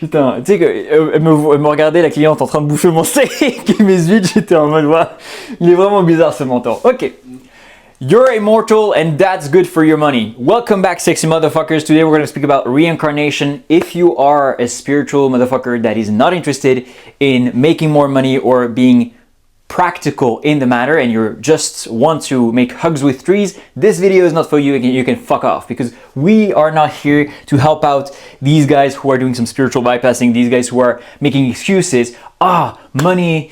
Putain, tu sais que elle me regardait la cliente en train de bouffer mon steak et mes huîtres, j'étais en mode ouais, il est vraiment bizarre ce mentor. Ok. You're immortal and that's good for your money. Welcome back, sexy motherfuckers. Today we're going to speak about reincarnation. If you are a spiritual motherfucker that is not interested in making more money or being practical in the matter and you just want to make hugs with trees, this video is not for you. You can fuck off, because we are not here to help out these guys who are doing some spiritual bypassing, these guys who are making excuses. Money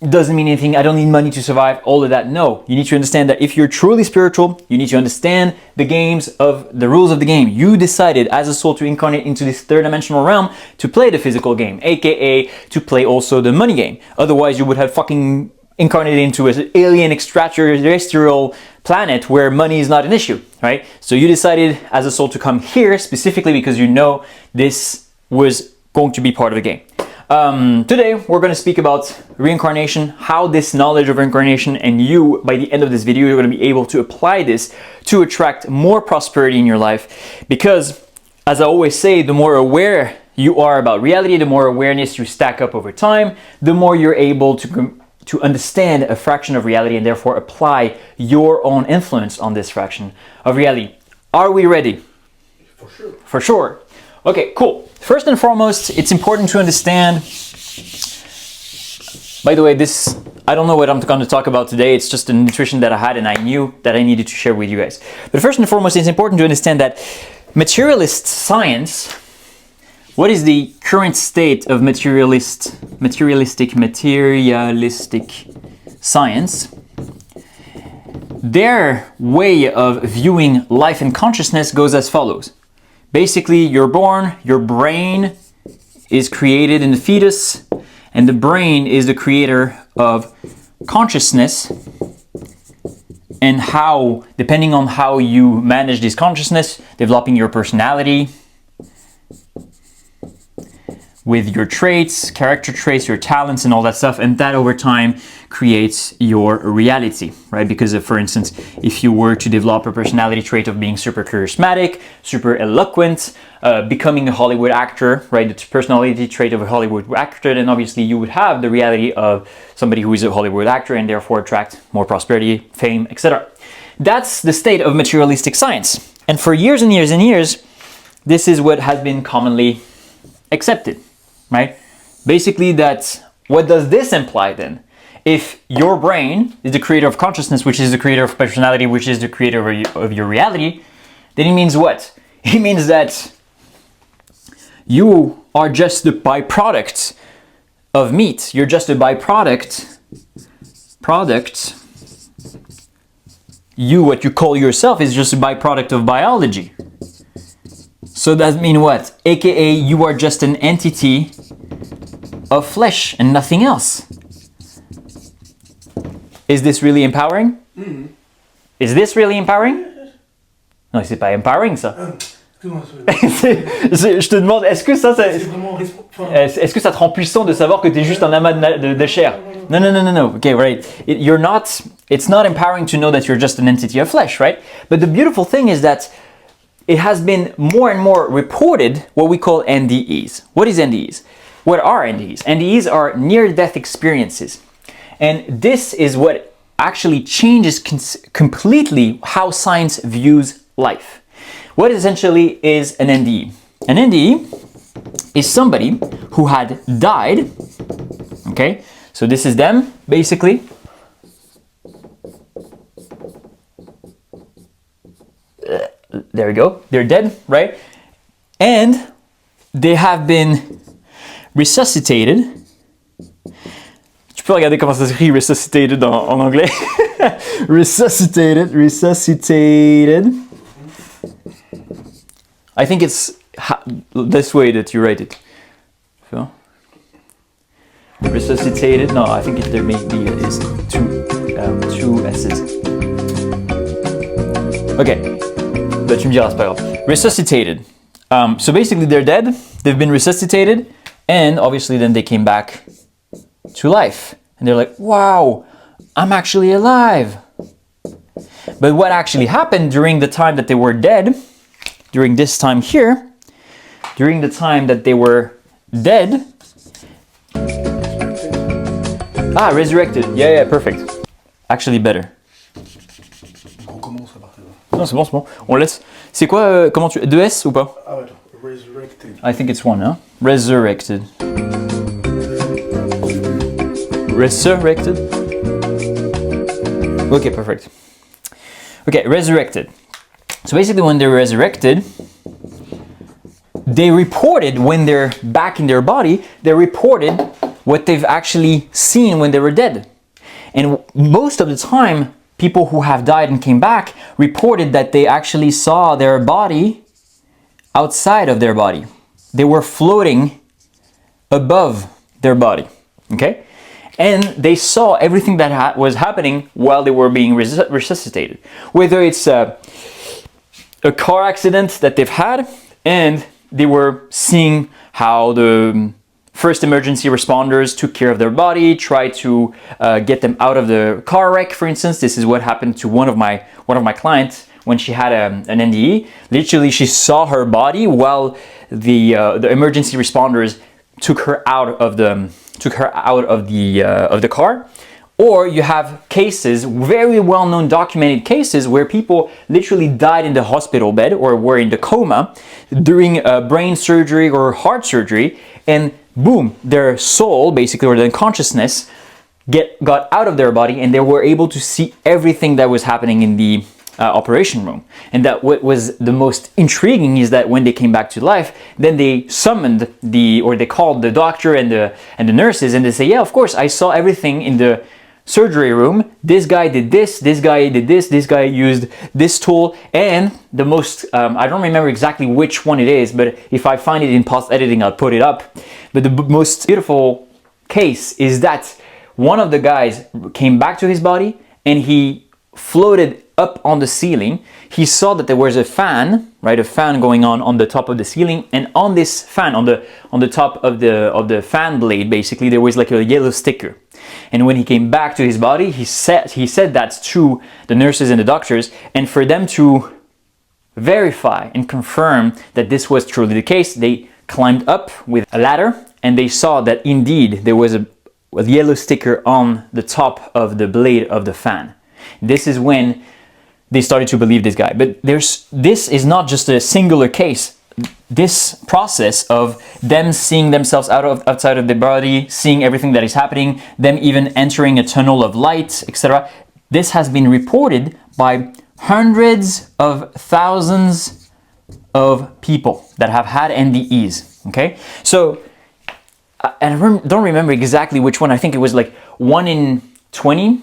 doesn't mean anything, I don't need money to survive, all of that. No, you need to understand that if you're truly spiritual, you need to understand the rules of the game. You decided as a soul to incarnate into this third dimensional realm to play the physical game, aka to play also the money game. Otherwise you would have fucking incarnated into an alien extraterrestrial planet where money is not an issue, right? So you decided as a soul to come here specifically because you know this was going to be part of the game. Today we're going to speak about reincarnation, how this knowledge of reincarnation, and you, by the end of this video, you're going to be able to apply this to attract more prosperity in your life. Because, as I always say, the more aware you are about reality, the more awareness you stack up over time, the more you're able to understand a fraction of reality and therefore apply your own influence on this fraction of reality. Are we ready? For sure. For sure. Okay, cool. First and foremost, it's important to understand, by the way, I don't know what I'm going to talk about today. It's just a intuition that I had and I knew that I needed to share with you guys. But first and foremost, it's important to understand that materialist science, what is the current state of materialistic science? Their way of viewing life and consciousness goes as follows. Basically, you're born, your brain is created in the fetus, and the brain is the creator of consciousness, and how, depending on how you manage this consciousness, developing your personality with your traits, character traits, your talents and all that stuff, and that over time creates your reality, right? Because for instance, if you were to develop a personality trait of being super charismatic, super eloquent, becoming a Hollywood actor, right? The personality trait of a Hollywood actor, then obviously you would have the reality of somebody who is a Hollywood actor and therefore attract more prosperity, fame, etc. That's the state of materialistic science. And for years and years and years, this is what has been commonly accepted. Right? Basically, what does this imply then? If your brain is the creator of consciousness, which is the creator of personality, which is the creator of your reality, then it means what? It means that you are just the byproduct of meat. You're just a byproduct. You, what you call yourself, is just a byproduct of biology. So that means what? AKA you are just an entity of flesh and nothing else. Is this really empowering? Mm-hmm. Is this really empowering? Non, c'est pas empowering ça. Je te demande, est-ce que est-ce que ça te rend puissant de savoir que tu es juste un amas de chair? No. Okay, right. It's not empowering to know that you're just an entity of flesh, right? But the beautiful thing is that it has been more and more reported what we call NDEs. What is NDEs? What are NDEs? NDEs are near-death experiences. And this is what actually changes completely how science views life. What essentially is an NDE? An NDE is somebody who had died. Okay, so this is them, basically. There we go. They're dead, right? And they have been resuscitated. Tu peux regarder comment ça s'écrit resuscitated en anglais. Resuscitated. I think it's this way that you write it. So, resuscitated. No, I think there may be is two S's. Okay. But tu me diras, c'est pas grave. Resuscitated. So basically they're dead, they've been resuscitated, and obviously then they came back to life. And they're like, wow, I'm actually alive. But what actually happened during the time that they were dead, during this time here, during the time that they were dead. Ah, resurrected. Yeah, perfect. Actually better. On recommence à partir de là. Non, c'est bon, c'est bon. On laisse. C'est quoi, comment tu... 2S ou pas? Ah ouais, attends. Resurrected. I think it's one, hein? Resurrected. Resurrected? Okay, perfect. Okay, resurrected. So basically when they're resurrected, they reported when they're back in their body, they reported what they've actually seen when they were dead. And most of the time, people who have died and came back reported that they actually saw their body outside of their body. They were floating above their body, okay? And they saw everything that was happening while they were being resuscitated. Whether it's a car accident that they've had, and they were seeing how the first emergency responders took care of their body, tried to get them out of the car wreck, for instance. This is what happened to one of my clients when she had an NDE. Literally, she saw her body while the emergency responders took her out of the car. Or you have cases, very well-known documented cases, where people literally died in the hospital bed or were in the coma during brain surgery or heart surgery, and boom, their soul, basically, or their consciousness, got out of their body, and they were able to see everything that was happening in the operation room. And that what was the most intriguing is that when they came back to life, then they summoned they called the doctor and the nurses, and they say, yeah, of course, I saw everything in the surgery room. This guy did this guy did this guy used this tool. And the most, I don't remember exactly which one it is, but if I find it in post editing, I'll put it up. But the most beautiful case is that one of the guys came back to his body and he floated up on the ceiling. He saw that there was a fan, right? A fan going on the top of the ceiling, and on this fan, on the top of the fan blade, basically, there was like a yellow sticker. And when he came back to his body, he said that to the nurses and the doctors, and for them to verify and confirm that this was truly the case, they climbed up with a ladder, and they saw that indeed there was a yellow sticker on the top of the blade of the fan. This is when they started to believe this guy. But this is not just a singular case. This process of them seeing themselves outside of their body, seeing everything that is happening, them even entering a tunnel of light, etc. This has been reported by hundreds of thousands of people that have had NDEs. Okay, so I don't remember exactly which one. I think it was like 1 in 20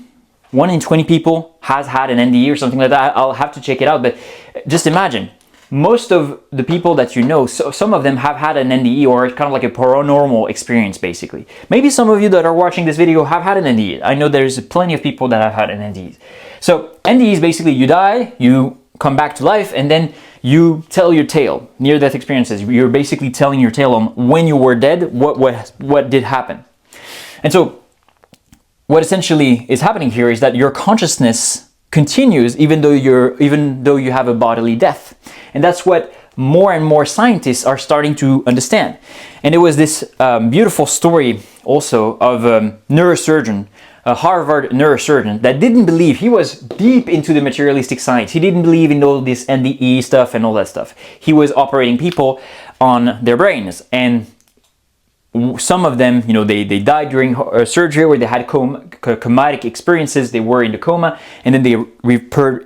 people has had an NDE or something like that. I'll have to check it out, but just imagine, most of the people that you know, so some of them have had an NDE or kind of like a paranormal experience, basically. Maybe some of you that are watching this video have had an NDE. I know there's plenty of people that have had an NDE. So NDE is basically you die, you come back to life, and then you tell your tale, near-death experiences. You're basically telling your tale on when you were dead, what did happen. And so what essentially is happening here is that your consciousness continues even though you have a bodily death. And that's what more and more scientists are starting to understand. And there was this beautiful story also of a neurosurgeon, a Harvard neurosurgeon, that didn't believe. He was deep into the materialistic science. He didn't believe in all this NDE stuff and all that stuff. He was operating people on their brains, and some of them, you know, they died during surgery where they had comatic experiences. They were in the coma, and then they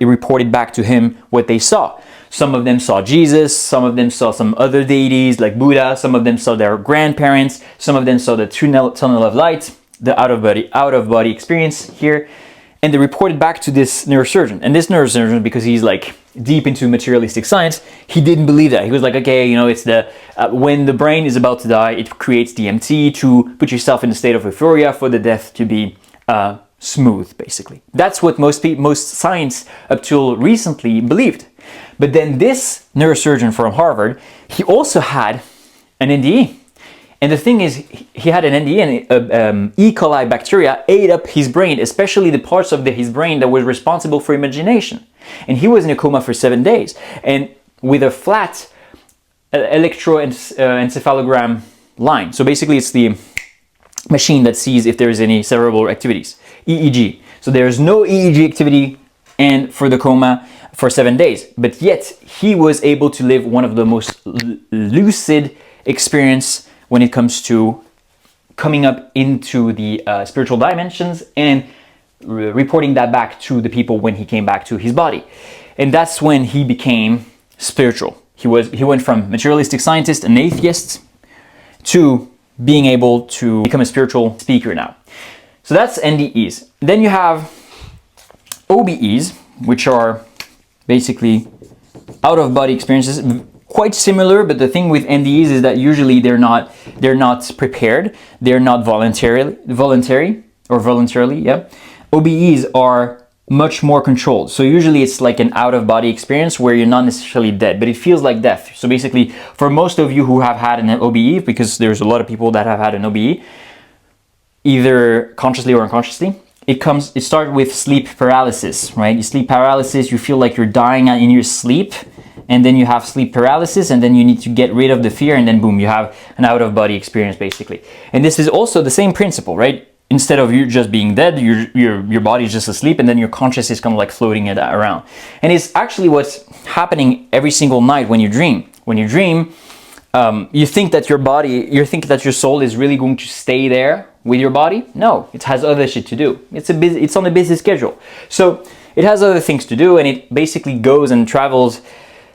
reported back to him what they saw. Some of them saw Jesus, some of them saw some other deities like Buddha, some of them saw their grandparents, some of them saw the tunnel of light, the out of body experience here. And they reported back to this neurosurgeon. And this neurosurgeon, because he's like deep into materialistic science, he didn't believe that. He was like, okay, you know, it's the when the brain is about to die, it creates DMT to put yourself in a state of euphoria for the death to be smooth, basically. That's what most science up till recently believed. But then this neurosurgeon from Harvard, he also had an NDE. And the thing is, he had an NDE, and E. coli bacteria ate up his brain, especially the parts of his brain that was responsible for imagination. And he was in a coma for 7 days. And with a flat electroencephalogram line. So basically it's the machine that sees if there's any cerebral activities, EEG. So there's no EEG activity and for the coma for 7 days, but yet he was able to live one of the most lucid experience when it comes to coming up into the spiritual dimensions and reporting that back to the people when he came back to his body. And that's when he became spiritual. He went from materialistic scientist, an atheist, to being able to become a spiritual speaker now. So that's NDEs. Then you have OBEs, which are basically out-of-body experiences, quite similar, but the thing with NDEs is that usually they're not prepared, they're not voluntary, yeah. OBEs are much more controlled. So usually it's like an out-of-body experience where you're not necessarily dead, but it feels like death. So basically, for most of you who have had an OBE, because there's a lot of people that have had an OBE, either consciously or unconsciously, it starts with sleep paralysis, right? You sleep paralysis, you feel like you're dying in your sleep, and then you have sleep paralysis, and then you need to get rid of the fear, and then boom, you have an out-of-body experience basically. And this is also the same principle, right? Instead of you just being dead, your body is just asleep, and then your conscious is kind of like floating it around. And it's actually what's happening every single night when you dream. When you dream, you think that your soul is really going to stay there with your body. No, it has other shit to do. It's on a busy schedule. So it has other things to do, and it basically goes and travels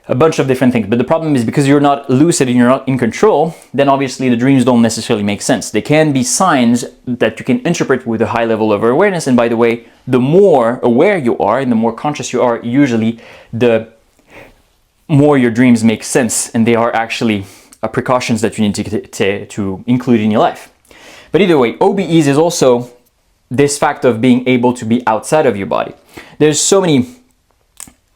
a bunch of different things. But the problem is because you're not lucid and you're not in control, then obviously the dreams don't necessarily make sense. They can be signs that you can interpret with a high level of awareness. And by the way, the more aware you are and the more conscious you are, usually the more your dreams make sense, and they are actually precautions that you need to include in your life. But either way, OBEs is also this fact of being able to be outside of your body. There's so many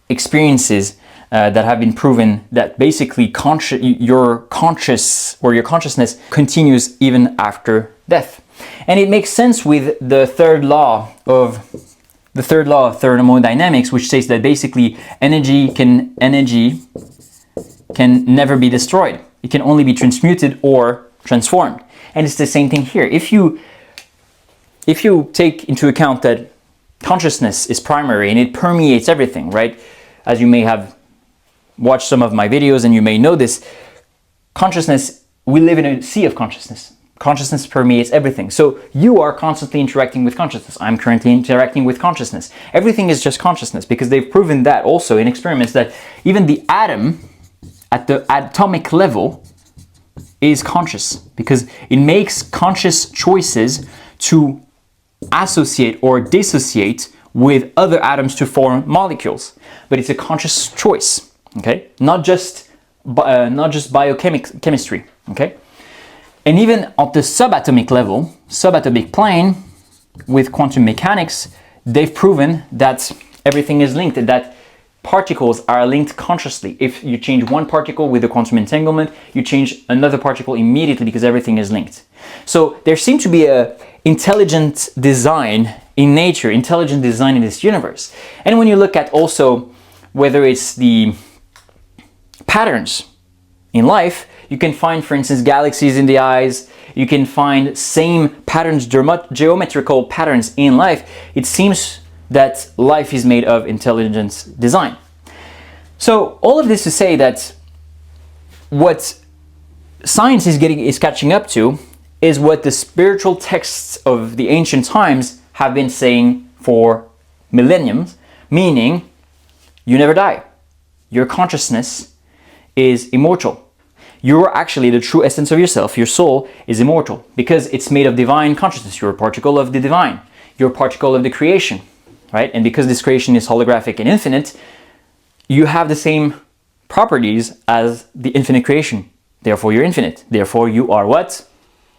experiences that have been proven that basically your consciousness continues even after death. And it makes sense with the third law of thermodynamics, which says that basically energy can never be destroyed. It can only be transmuted or transformed. And it's the same thing here. If you take into account that consciousness is primary and it permeates everything, right? As you may have watched some of my videos and you may know this, consciousness, we live in a sea of consciousness. Consciousness permeates everything. So you are constantly interacting with consciousness. I'm currently interacting with consciousness. Everything is just consciousness, because they've proven that also in experiments that even the atom at the atomic level is conscious, because it makes conscious choices to associate or dissociate with other atoms to form molecules. But it's a conscious choice, okay? Not just biochemistry, okay? And even at the subatomic level, subatomic plane, with quantum mechanics, they've proven that everything is linked, that particles are linked consciously. If you change one particle with a quantum entanglement, you change another particle immediately, because everything is linked. So there seems to be a intelligent design in nature, intelligent design in this universe. And when you look at also whether it's the patterns in life, you can find, for instance, galaxies in the eyes. You can find same patterns, geometrical patterns in life. It seems that life is made of intelligence design. So all of this to say that what science is catching up to is what the spiritual texts of the ancient times have been saying for millenniums, meaning you never die. Your consciousness is immortal. You're actually the true essence of yourself. Your soul is immortal because it's made of divine consciousness. You're a particle of the divine. You're a particle of the creation, right? And because this creation is holographic and infinite, you have the same properties as the infinite creation. Therefore, you're infinite. Therefore, you are what?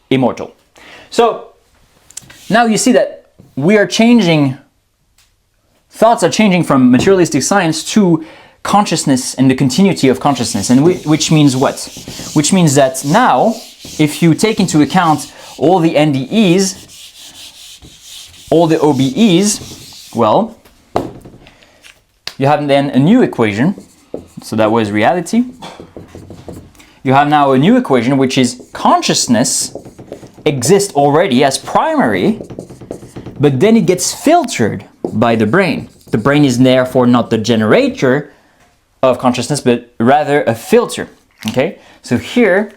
Immortal. So now you see that we are changing, thoughts are changing from materialistic science to consciousness and the continuity of consciousness. And which means what? Which means that now, if you take into account all the NDEs, all the OBEs, well, you have then a new equation. So that was reality. you have now a new equation, which is consciousness exists already as primary, but then it gets filtered by the brain. The brain is therefore not the generator of consciousness, but rather a filter. Okay, so here,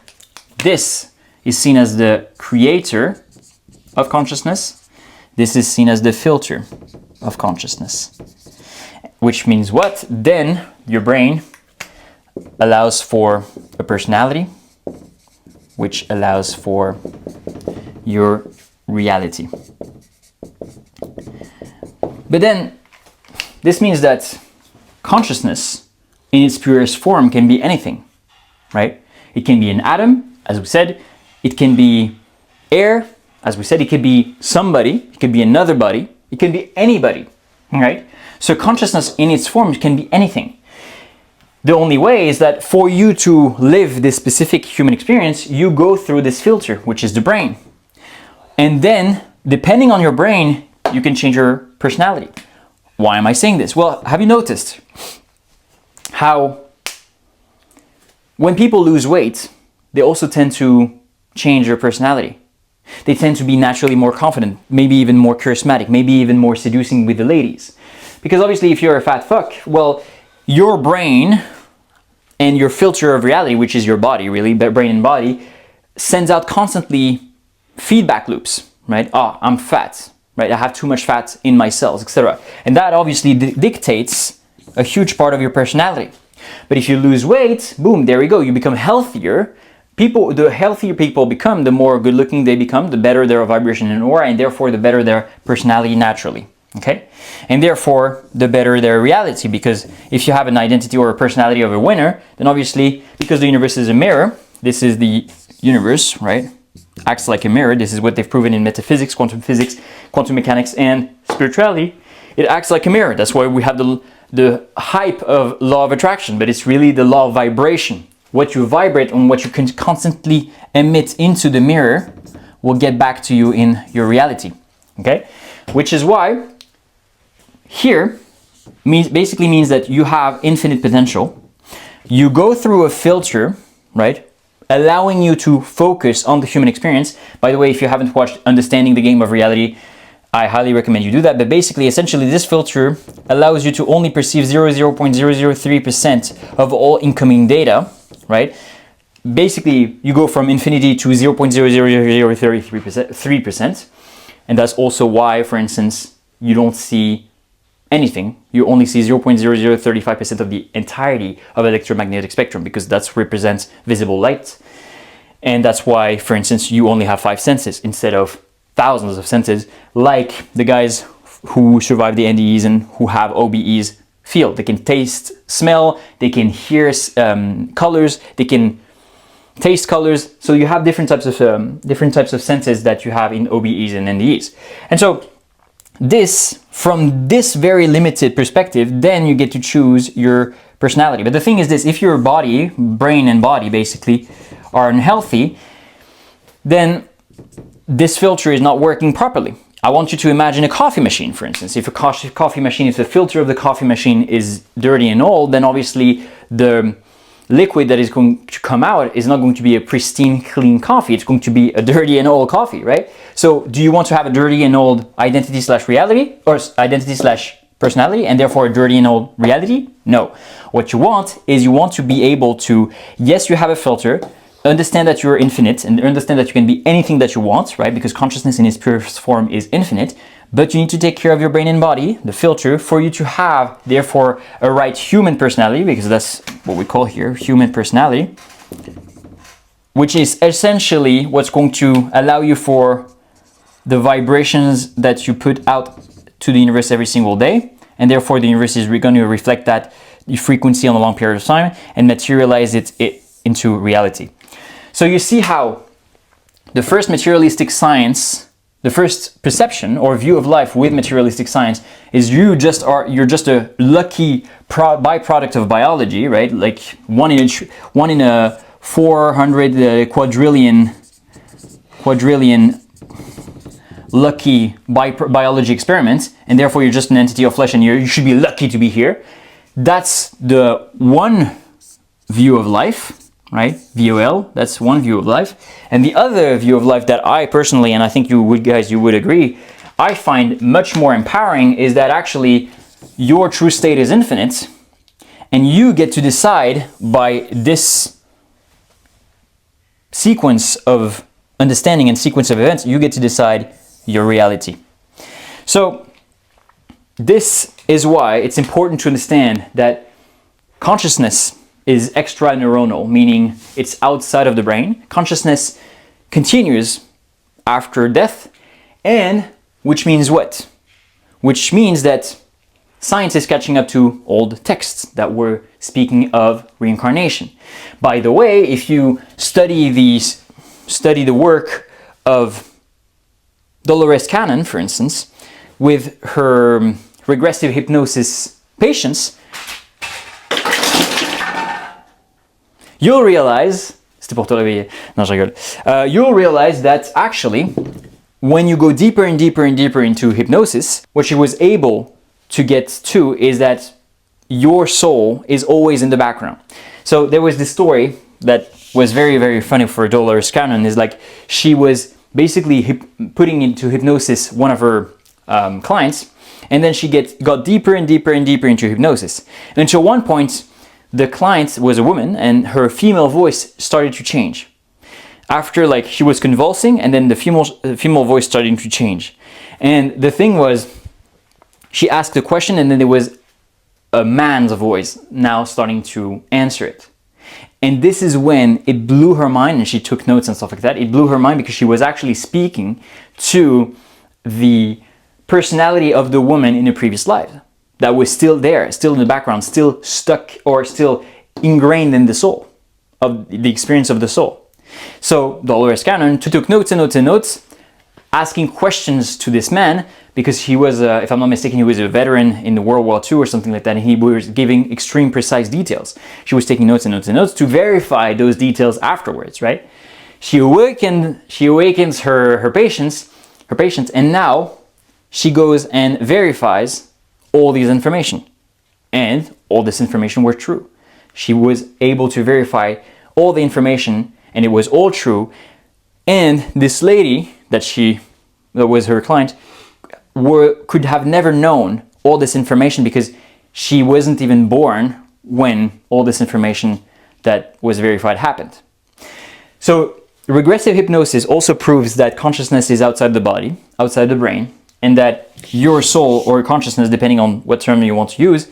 this is seen as the creator of consciousness. This is seen as the filter of consciousness. Which means what? Then your brain allows for a personality, which allows for your reality. But then this means that consciousness in its purest form can be anything, right? It can be an atom, as we said. It can be air, as we said. It could be somebody. It could be another body. It can be anybody, right? So consciousness in its form can be anything. The only way is that for you to live this specific human experience, you go through this filter, which is the brain. And then, depending on your brain, you can change your personality. Why am I saying this? Well, have you noticed how when people lose weight, they also tend to change their personality? They tend to be naturally more confident, maybe even more charismatic, maybe even more seducing with the ladies. Because obviously if you're a fat fuck, well, your brain and your filter of reality, which is your body really, brain and body, sends out constantly feedback loops, right? Oh, I'm fat, right? I have too much fat in my cells, etc. And that obviously dictates a huge part of your personality. But if you lose weight, boom, there we go, you become healthier. The healthier people become, the more good looking they become, the better their vibration and aura, and therefore the better their personality naturally. Okay? And therefore, the better their reality, because if you have an identity or a personality of a winner, then obviously, because the universe is a mirror, this is the universe, right? Acts like a mirror. This is what they've proven in metaphysics, quantum mechanics, and spirituality. It acts like a mirror. That's why we have the hype of law of attraction, but it's really the law of vibration. What you vibrate and what you can constantly emit into the mirror will get back to you in your reality. Okay? Which is why here basically means that you have infinite potential. You go through a filter, right? Allowing you to focus on the human experience. By the way, if you haven't watched Understanding the Game of Reality, I highly recommend you do that. But basically, essentially, this filter allows you to only perceive 0.003% of all incoming data, right? Basically, you go from infinity to 0.00033%. And that's also why, for instance, you don't see anything. You only see 0.0035% of the entirety of electromagnetic spectrum, because that represents visible light. And that's why, for instance, you only have 5 senses instead of thousands of senses, like the guys who survive the NDEs and who have OBEs feel. They can taste, smell, they can hear colors, they can taste colors. So you have different types of senses that you have in OBEs and NDEs. And so from this very limited perspective, then you get to choose your personality. But the thing is this: if your body, brain and body basically, are unhealthy, then this filter is not working properly. I want you to imagine a coffee machine, for instance. If a coffee machine, if the filter of the coffee machine is dirty and old, then obviously the liquid that is going to come out is not going to be a pristine, clean coffee. It's going to be a dirty and old coffee, right? So do you want to have a dirty and old identity slash reality, or identity slash personality, and therefore a dirty and old reality? No. What you want is you want to be able to, yes, you have a filter, understand that you're infinite, and understand that you can be anything that you want, right? Because consciousness in its purest form is infinite, but you need to take care of your brain and body, the filter, for you to have, therefore, a right human personality, because that's what we call here human personality, which is essentially what's going to allow you for the vibrations that you put out to the universe every single day, and therefore the universe is going to reflect that frequency on a long period of time and materialize it into reality. So you see how the first materialistic science, the first perception or view of life with materialistic science is you're just a lucky byproduct of biology, right? Like one in a 400 quadrillion lucky biology experiments, and therefore you're just an entity of flesh and you should be lucky to be here. That's the one view of life, right? VOL, that's one view of life. And the other view of life that I personally, and I think you would agree, I find much more empowering is that actually your true state is infinite and you get to decide by this sequence of understanding and sequence of events, you get to decide your reality. So this is why it's important to understand that consciousness is extra-neuronal, meaning it's outside of the brain. Consciousness continues after death, and which means what? Which means that science is catching up to old texts that were speaking of reincarnation. By the way, if you study the work of Dolores Cannon, for instance, with her regressive hypnosis patients, you'll realize, c'était pour te réveiller. Non, je rigole. You'll realize that actually, when you go deeper and deeper and deeper into hypnosis, what she was able to get to is that your soul is always in the background. So there was this story that was very, very funny for Dolores Cannon, is like she was basically putting into hypnosis one of her clients, and then she got deeper and deeper and deeper into hypnosis. And until one point, the client was a woman and her female voice started to change. After, like, she was convulsing, and then the female voice started to change. And the thing was, she asked a question and then there was a man's voice now starting to answer it. And this is when it blew her mind, and she took notes and stuff like that. It blew her mind because she was actually speaking to the personality of the woman in a previous life that was still there, still in the background, still stuck or still ingrained in the soul, of the experience of the soul. So Dolores Cannon took notes and notes and notes, asking questions to this man, because he was, if I'm not mistaken, he was a veteran in the World War II or something like that, and he was giving extreme precise details. She was taking notes and notes and notes to verify those details afterwards, right? She awakens her patients, and now she goes and verifies all these information. And all this information were true. She was able to verify all the information, and it was all true. And this lady that was her client could have never known all this information because she wasn't even born when all this information that was verified happened. So regressive hypnosis also proves that consciousness is outside the body, outside the brain, and that your soul or consciousness, depending on what term you want to use,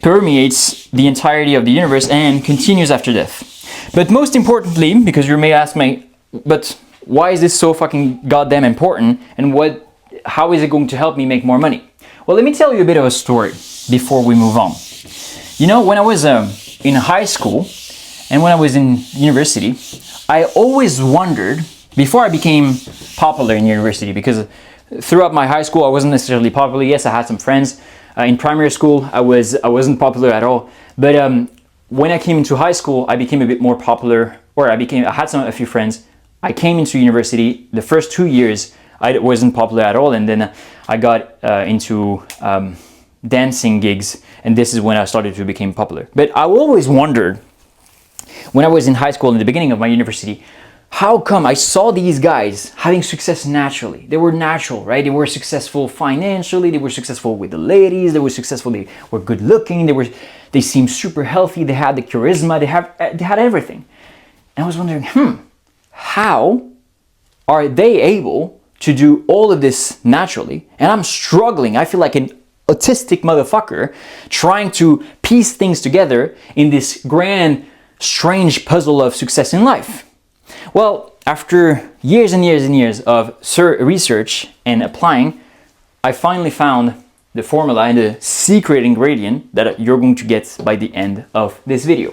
permeates the entirety of the universe and continues after death. But most importantly, because you may ask me, but why is this so fucking goddamn important, and how is it going to help me make more money? Well, let me tell you a bit of a story before we move on. You know, when I was in high school and when I was in university, I always wondered, before I became popular in university, because throughout my high school I wasn't necessarily popular. Yes, I had some friends. In primary school I wasn't popular at all. But when I came into high school, I became a bit more popular, or I had a few friends. I came into university, the first 2 years I wasn't popular at all, and then I got into dancing gigs, and this is when I started to become popular. But I always wondered, when I was in high school in the beginning of my university, how come I saw these guys having success naturally? They were natural, right? They were successful financially, they were successful with the ladies, they were successful, they were good looking, they seemed super healthy, they had the charisma, they had everything. And I was wondering, how are they able to do all of this naturally? And I'm struggling. I feel like an autistic motherfucker trying to piece things together in this grand, strange puzzle of success in life. Well, after years and years and years of research and applying, I finally found the formula and the secret ingredient that you're going to get by the end of this video.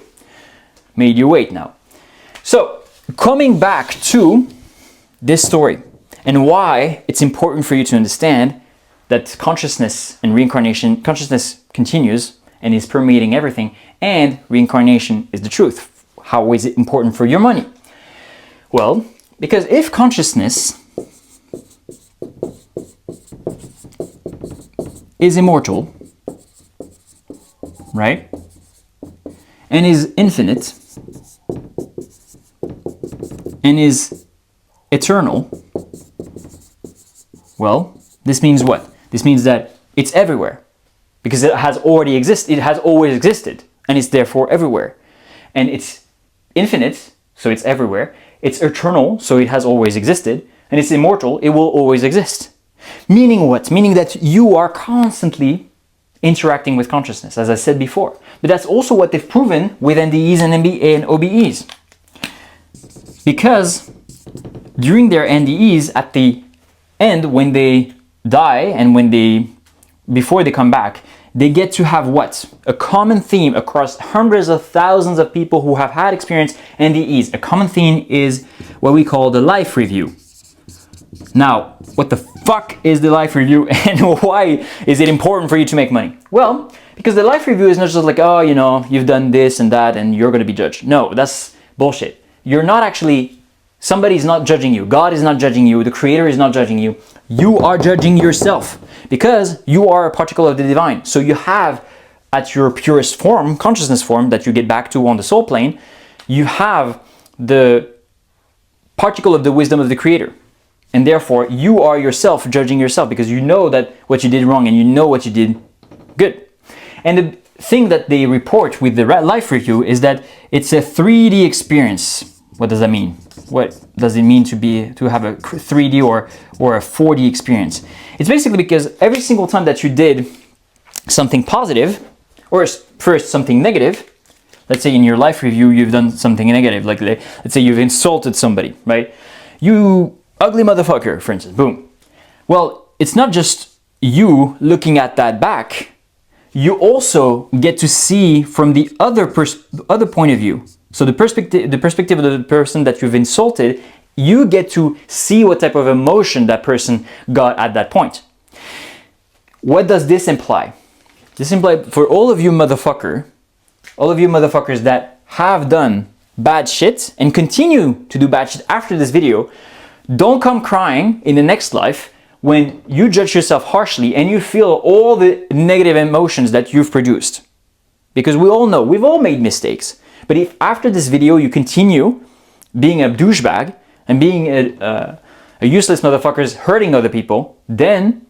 Made you wait now. So, coming back to this story and why it's important for you to understand that consciousness and reincarnation, consciousness continues and is permeating everything, and reincarnation is the truth. How is it important for your money? Well, because if consciousness is immortal, right, and is infinite, and is eternal, well, this means what? This means that it's everywhere because it has already existed, it has always existed, and it's therefore everywhere. And it's infinite, so it's everywhere. It's eternal, so it has always existed, and it's immortal, it will always exist. Meaning what? Meaning that you are constantly interacting with consciousness, as I said before. But that's also what they've proven with NDEs and OBEs. Because during their NDEs, at the end, when they die and before they come back, they get to have what? A common theme across hundreds of thousands of people who have had experience NDEs. A common theme is what we call the life review. Now, what the fuck is the life review and why is it important for you to make money? Well, because the life review is not just like, oh, you know, you've done this and that and you're going to be judged. No, that's bullshit. You're not actually, somebody's not judging you. God is not judging you. The Creator is not judging you. You are judging yourself because you are a particle of the divine. So you have, at your purest form, consciousness form that you get back to on the soul plane, you have the particle of the wisdom of the Creator. And therefore, you are yourself judging yourself because you know that what you did wrong and you know what you did good. And the thing that they report with the life review is that it's a 3D experience. What does that mean? What does it mean to have a 3D or a 4D experience? It's basically because every single time that you did something positive or first something negative, let's say in your life review you've done something negative, like let's say you've insulted somebody, right? You ugly motherfucker, for instance, boom. Well, it's not just you looking at that back. You also get to see from the other point of view. So the perspective of the person that you've insulted, you get to see what type of emotion that person got at that point. What does this imply? This implies for all of you motherfuckers that have done bad shit and continue to do bad shit after this video, don't come crying in the next life when you judge yourself harshly and you feel all the negative emotions that you've produced. Because we all know, we've all made mistakes. But if after this video you continue being a douchebag and being a useless motherfucker hurting other people, then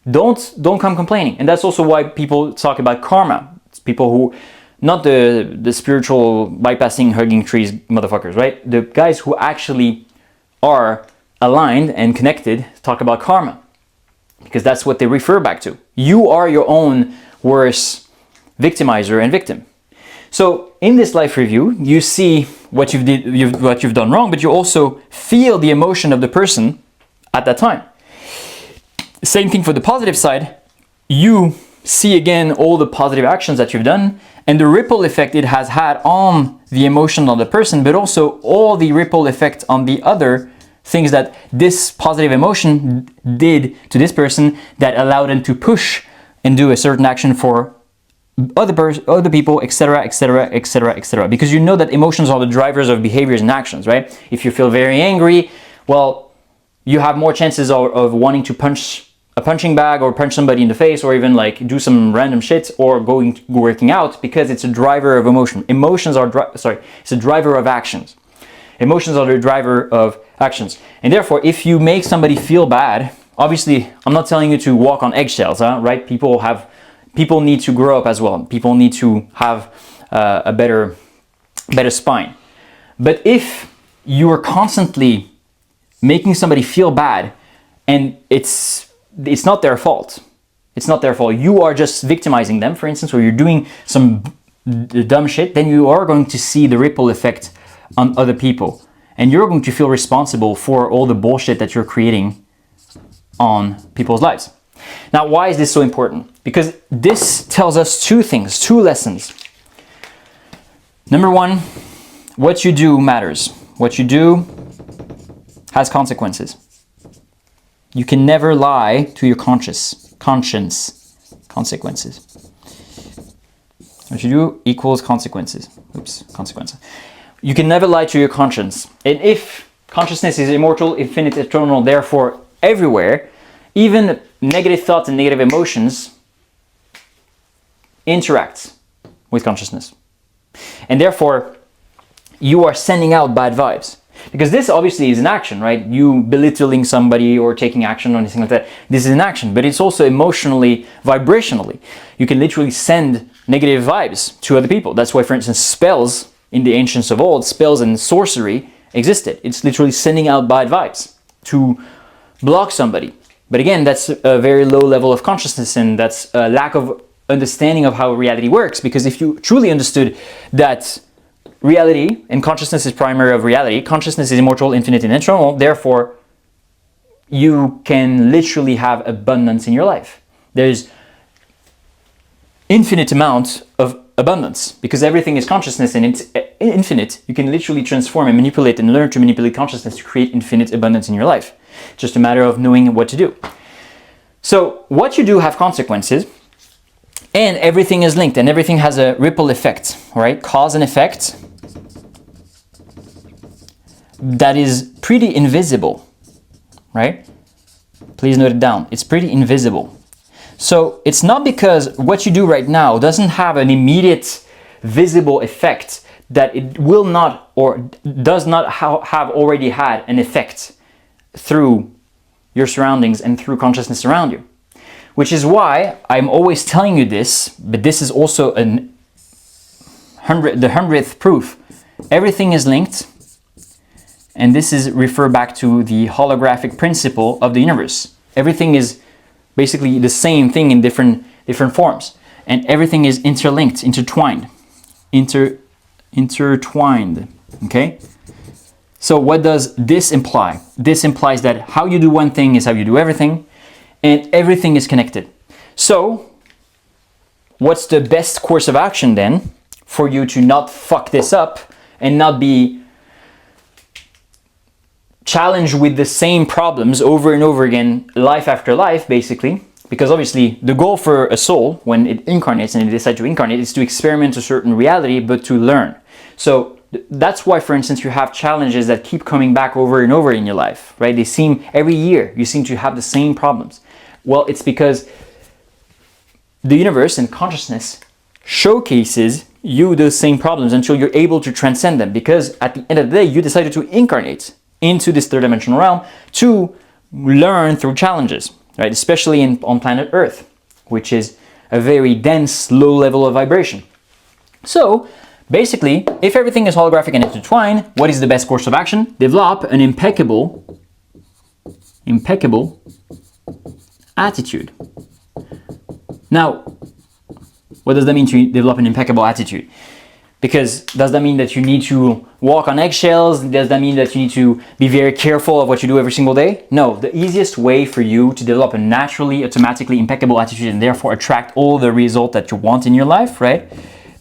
don't come complaining. And that's also why people talk about karma. It's people who, not the spiritual bypassing, hugging trees motherfuckers, right? The guys who actually are aligned and connected talk about karma, because that's what they refer back to. You are your own worst victimizer and victim. So in this life review, you see what you've done wrong, but you also feel the emotion of the person at that time. Same thing for the positive side. You see again all the positive actions that you've done and the ripple effect it has had on the emotion of the person, but also all the ripple effect on the other things that this positive emotion did to this person that allowed them to push and do a certain action for other people, etc., etc., etc., etc. Because you know that emotions are the drivers of behaviors and actions, right? If you feel very angry, well, you have more chances of wanting to punch a punching bag or punch somebody in the face or even like do some random shit or working out, because it's a driver of emotion. It's a driver of actions. Emotions are the driver of actions. And therefore, if you make somebody feel bad, obviously, I'm not telling you to walk on eggshells, right? People need to grow up as well. People need to have a better spine. But if you are constantly making somebody feel bad and it's not their fault. It's not their fault. You are just victimizing them, for instance, or you're doing some dumb shit, then you are going to see the ripple effect on other people. And you're going to feel responsible for all the bullshit that you're creating on people's lives. Now, why is this so important? Because this tells us two things, two lessons. Number one, what you do matters. What you do has consequences. You can never lie to your conscience. Consequences. What you do equals consequences. Consequences. You can never lie to your conscience. And if consciousness is immortal, infinite, eternal, therefore everywhere, even negative thoughts and negative emotions interact with consciousness. And therefore, you are sending out bad vibes. Because this obviously is an action, right? You belittling somebody or taking action or anything like that. This is an action, but it's also emotionally, vibrationally. You can literally send negative vibes to other people. That's why, for instance, spells in the ancients of old, spells and sorcery existed. It's literally sending out bad vibes to block somebody. But again, that's a very low level of consciousness, and that's a lack of understanding of how reality works. Because if you truly understood that reality and consciousness is primary of reality, consciousness is immortal, infinite, and eternal, therefore you can literally have abundance in your life. There's infinite amount of abundance because everything is consciousness and it's infinite. You can literally transform and manipulate and learn to manipulate consciousness to create infinite abundance in your life. Just a matter of knowing what to do. So what you do have consequences, and everything is linked and everything has a ripple effect, right? Cause and effect that is pretty invisible, right? Please note it down. It's pretty invisible. So it's not because what you do right now doesn't have an immediate visible effect that it will not or does not have already had an effect through your surroundings and through consciousness around you. Which is why I'm always telling you this, but this is also the 100th proof. Everything is linked, and this is refer back to the holographic principle of the universe. Everything is basically the same thing in different forms, and everything is interlinked, intertwined, intertwined. Okay. So what does this imply? This implies that how you do one thing is how you do everything, and everything is connected. So what's the best course of action then for you to not fuck this up and not be challenged with the same problems over and over again, life after life, basically? Because obviously the goal for a soul when it incarnates and it decides to incarnate is to experiment a certain reality, but to learn. So that's why, for instance, you have challenges that keep coming back over and over in your life, right? They seem, every year, you seem to have the same problems. Well, it's because the universe and consciousness showcases you those same problems until you're able to transcend them. Because at the end of the day, you decided to incarnate into this third dimensional realm to learn through challenges, right? Especially on planet Earth, which is a very dense, low level of vibration. So basically, if everything is holographic and intertwined, what is the best course of action? Develop an impeccable attitude. Now, what does that mean to develop an impeccable attitude? Because does that mean that you need to walk on eggshells? Does that mean that you need to be very careful of what you do every single day? No, the easiest way for you to develop a naturally, automatically impeccable attitude and therefore attract all the result that you want in your life, right?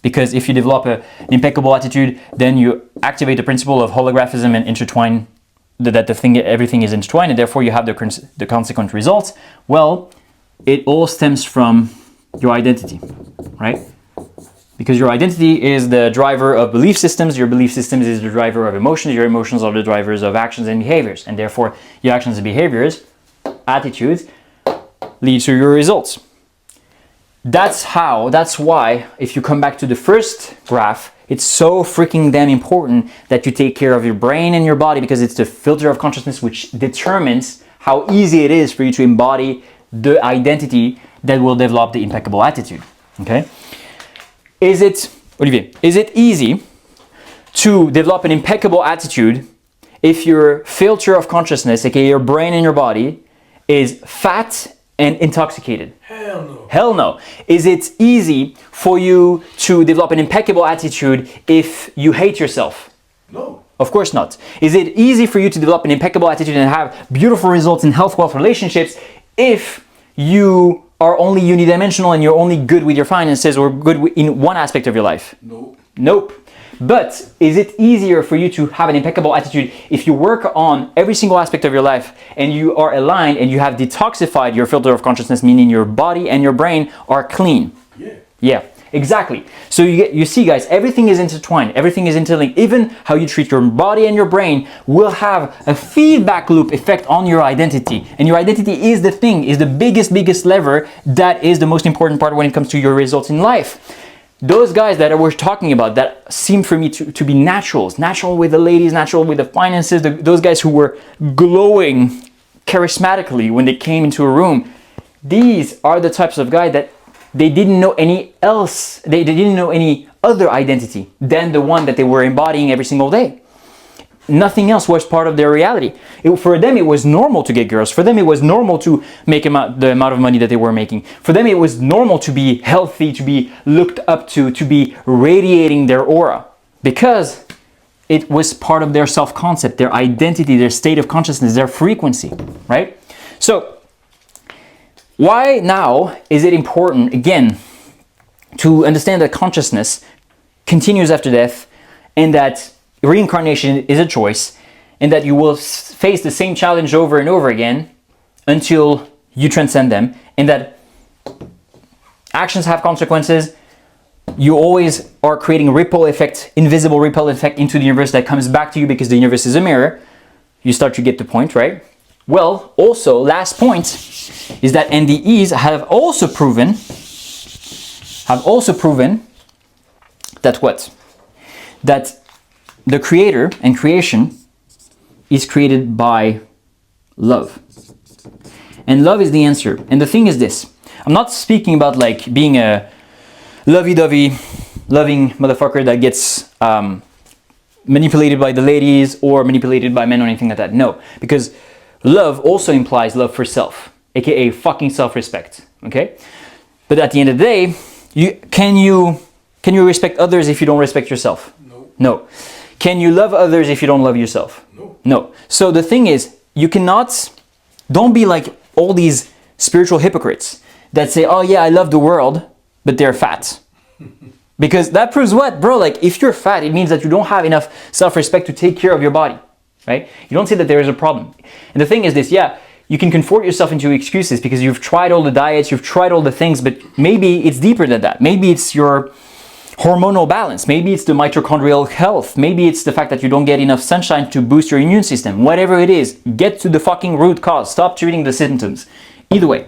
Because if you develop an impeccable attitude, then you activate the principle of holographism and intertwine everything is intertwined, and therefore you have the consequent results. Well, it all stems from your identity, right? Because your identity is the driver of belief systems, your belief systems is the driver of emotions, your emotions are the drivers of actions and behaviors, and therefore your actions and behaviors, attitudes, lead to your results. That's why, if you come back to the first graph, it's so freaking damn important that you take care of your brain and your body, because it's the filter of consciousness which determines how easy it is for you to embody the identity that will develop the impeccable attitude. Okay? Is it easy to develop an impeccable attitude if your filter of consciousness, aka your brain and your body, is fat and intoxicated? Hell no. Hell no. Is it easy for you to develop an impeccable attitude if you hate yourself? No. Of course not. Is it easy for you to develop an impeccable attitude and have beautiful results in health, wealth, relationships if you are only unidimensional and you're only good with your finances or good in one aspect of your life? No. Nope. But is it easier for you to have an impeccable attitude if you work on every single aspect of your life and you are aligned and you have detoxified your filter of consciousness, meaning your body and your brain are clean? Yeah. Yeah, exactly. So you see, guys, everything is intertwined, everything is interlinked. Even how you treat your body and your brain will have a feedback loop effect on your identity. And your identity is the biggest lever that is the most important part when it comes to your results in life. those guys that I was talking about that seemed for me to be naturals, natural with the ladies, natural with the finances, those guys who were glowing charismatically when they came into a room, these are the types of guys that they didn't know any else, they didn't know any other identity than the one that they were embodying every single day. Nothing else was part of their reality. For them, it was normal to get girls. For them, it was normal to make the amount of money that they were making. For them, it was normal to be healthy, to be looked up to be radiating their aura. Because it was part of their self-concept, their identity, their state of consciousness, their frequency, right? So, why now is it important, again, to understand that consciousness continues after death and that reincarnation is a choice, and that you will face the same challenge over and over again until you transcend them, and that actions have consequences. You always are creating a ripple effect, invisible ripple effect into the universe that comes back to you because the universe is a mirror. You start to get the point, right? Well, also, last point is that NDEs have also proven that what? That the creator and creation is created by love. And love is the answer. And the thing is this. I'm not speaking about like being a lovey-dovey, loving motherfucker that gets manipulated by the ladies or manipulated by men or anything like that. No. Because love also implies love for self, aka fucking self-respect. Okay? But at the end of the day, can you respect others if you don't respect yourself? No. Can you love others if you don't love yourself? No. So the thing is, don't be like all these spiritual hypocrites that say, oh yeah, I love the world, but they're fat. Because that proves what, bro? Like if you're fat, it means that you don't have enough self-respect to take care of your body, right? You don't say that there is a problem. And the thing is this, yeah, you can comfort yourself into excuses because you've tried all the diets, you've tried all the things, but maybe it's deeper than that. Maybe it's your hormonal balance, maybe it's the mitochondrial health, maybe it's the fact that you don't get enough sunshine to boost your immune system. Whatever it is, get to the fucking root cause. Stop treating the symptoms. Either way,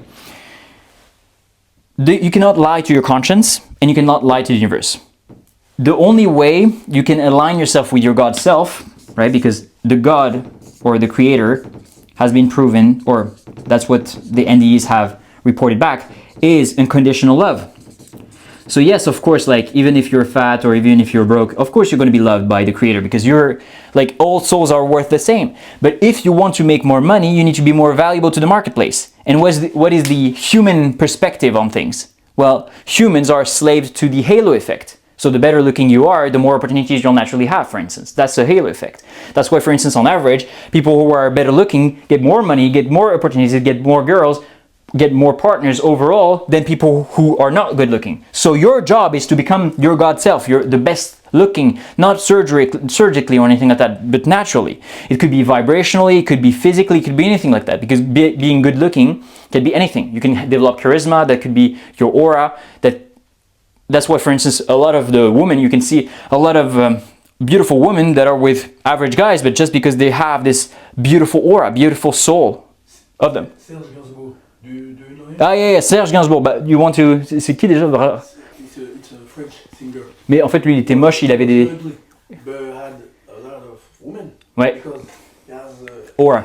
you cannot lie to your conscience and you cannot lie to the universe. The only way you can align yourself with your God self, right, because the God or the creator has been proven, or that's what the NDEs have reported back, is unconditional love. So yes, of course, like even if you're fat or even if you're broke, of course you're going to be loved by the creator because you're like all souls are worth the same. But if you want to make more money, you need to be more valuable to the marketplace. And what is the human perspective on things? Well, humans are slaves to the halo effect. So the better looking you are, the more opportunities you'll naturally have, for instance. That's the halo effect. That's why, for instance, on average, people who are better looking get more money, get more opportunities, get more girls, get more partners overall than people who are not good looking. So your job is to become your God self. You're the best looking, not surgically or anything like that, but naturally. It could be vibrationally, it could be physically, it could be anything like that, because being good looking can be anything. You can develop charisma, that could be your aura. That's why, for instance, a lot of the women, you can see a lot of beautiful women that are with average guys, but just because they have this beautiful aura, beautiful soul of them. Ah yeah, Serge Gainsbourg. Bah, you want to... C'est qui déjà? It's a French singer. Mais en fait, lui, il était moche, il avait des... But had a lot of women. Ouais. Because he has aura.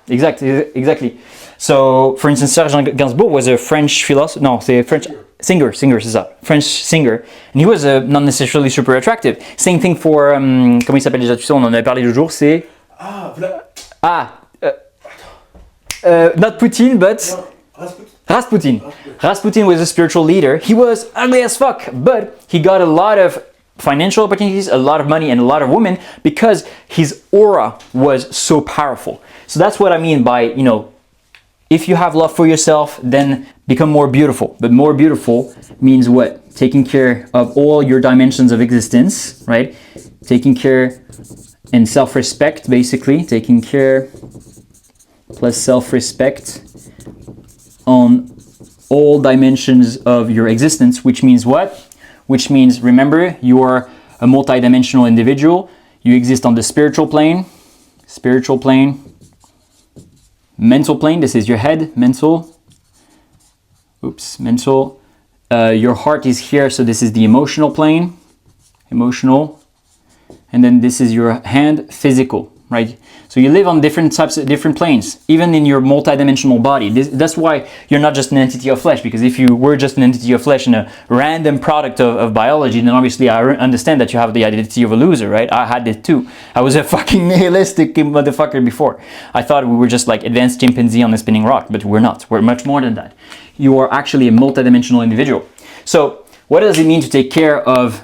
Yes. Exactly. So, for instance, Serge Gainsbourg was a French philosopher. No, c'est French singer, c'est ça. French singer. And he was not necessarily super attractive. Same thing for... comment il s'appelle déjà? Tu sais, on en avait parlé l'autre jour, c'est... not Putin, but... No, Rasputin. Rasputin was a spiritual leader. He was ugly as fuck, but he got a lot of financial opportunities, a lot of money, and a lot of women because his aura was so powerful. So that's what I mean by, if you have love for yourself, then become more beautiful. But more beautiful means what? Taking care of all your dimensions of existence, right? Taking care and self-respect, basically. Taking care plus self-respect on all dimensions of your existence, which means what? Which means, remember, you are a multidimensional individual. You exist on the spiritual plane, mental plane, this is your head, mental, Your heart is here, so this is the emotional plane, emotional. And then this is your hand, physical, right? So you live on different planes, even in your multidimensional body. That's why you're not just an entity of flesh, because if you were just an entity of flesh and a random product of biology, then obviously I understand that you have the identity of a loser, right? I had it too. I was a fucking nihilistic motherfucker before. I thought we were just like advanced chimpanzee on a spinning rock, but we're not. We're much more than that. You are actually a multidimensional individual. So what does it mean to take care of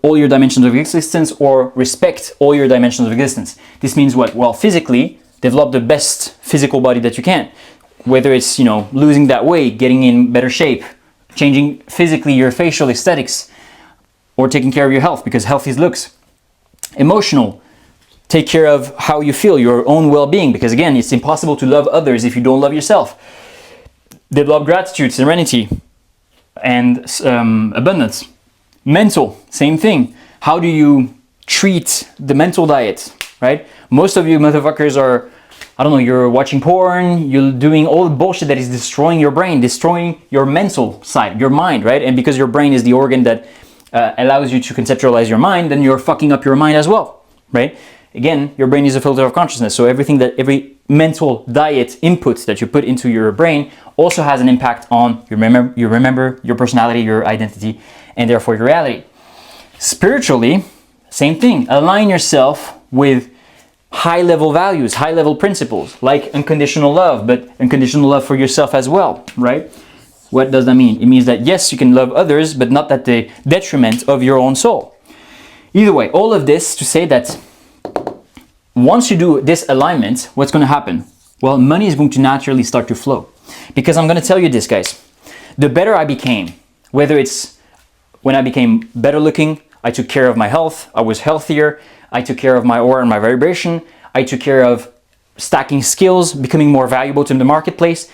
all your dimensions of existence, or respect all your dimensions of existence? This means what? Well, physically, develop the best physical body that you can. Whether it's, losing that weight, getting in better shape, changing physically your facial aesthetics, or taking care of your health, because health is looks. Emotional, take care of how you feel, your own well-being, because again, it's impossible to love others if you don't love yourself. Develop gratitude, serenity, and abundance. Mental, same thing. How do you treat the mental diet, right? Most of you motherfuckers are, you're watching porn, you're doing all the bullshit that is destroying your brain, destroying your mental side, your mind, right? And because your brain is the organ that allows you to conceptualize your mind, then you're fucking up your mind as well, right? Again, your brain is a filter of consciousness, so every mental diet input that you put into your brain also has an impact on your personality, your identity, and therefore your reality. Spiritually, same thing. Align yourself with high-level values, high-level principles, like unconditional love, but unconditional love for yourself as well, right? What does that mean? It means that yes, you can love others, but not at the detriment of your own soul. Either way, all of this to say that once you do this alignment, what's going to happen? Well, money is going to naturally start to flow. Because I'm going to tell you this, guys. The better I became, whether it's when I became better looking, I took care of my health, I was healthier, I took care of my aura and my vibration, I took care of stacking skills, becoming more valuable to the marketplace,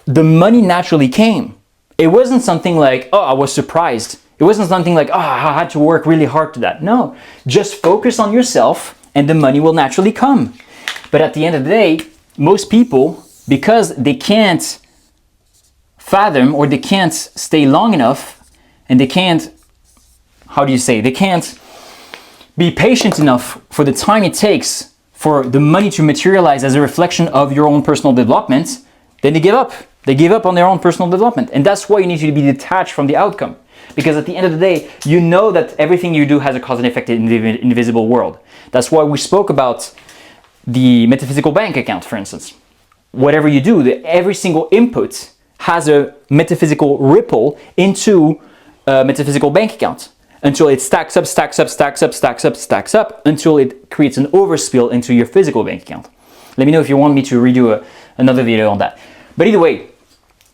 the money naturally came. It wasn't something like, I was surprised. It wasn't something like, I had to work really hard to that. No, just focus on yourself and the money will naturally come. But at the end of the day, most people, because they can't fathom or they can't stay long enough and they can't, they can't be patient enough for the time it takes for the money to materialize as a reflection of your own personal development, then they give up. They give up on their own personal development. And that's why you need to be detached from the outcome. Because at the end of the day, you know that everything you do has a cause and effect in the invisible world. That's why we spoke about the metaphysical bank account, for instance. Whatever you do, every single input has a metaphysical ripple into a metaphysical bank account until it stacks up, until it creates an overspill into your physical bank account. Let me know if you want me to redo another video on that. But either way,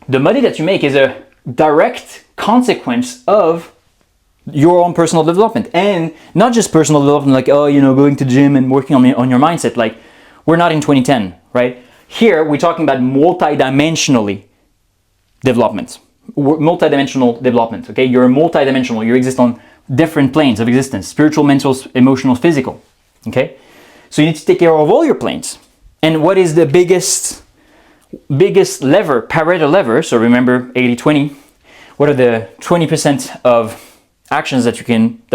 the money that you make is a direct consequence of your own personal development, and not just personal development like going to gym and working on your mindset. Like, we're not in 2010, right? Here we're talking about multidimensional development, okay? You're multidimensional, you exist on different planes of existence: spiritual, mental, emotional, physical, okay? So you need to take care of all your planes. And what is the biggest lever? Pareto lever. So remember 80-20. What are the 20% of actions that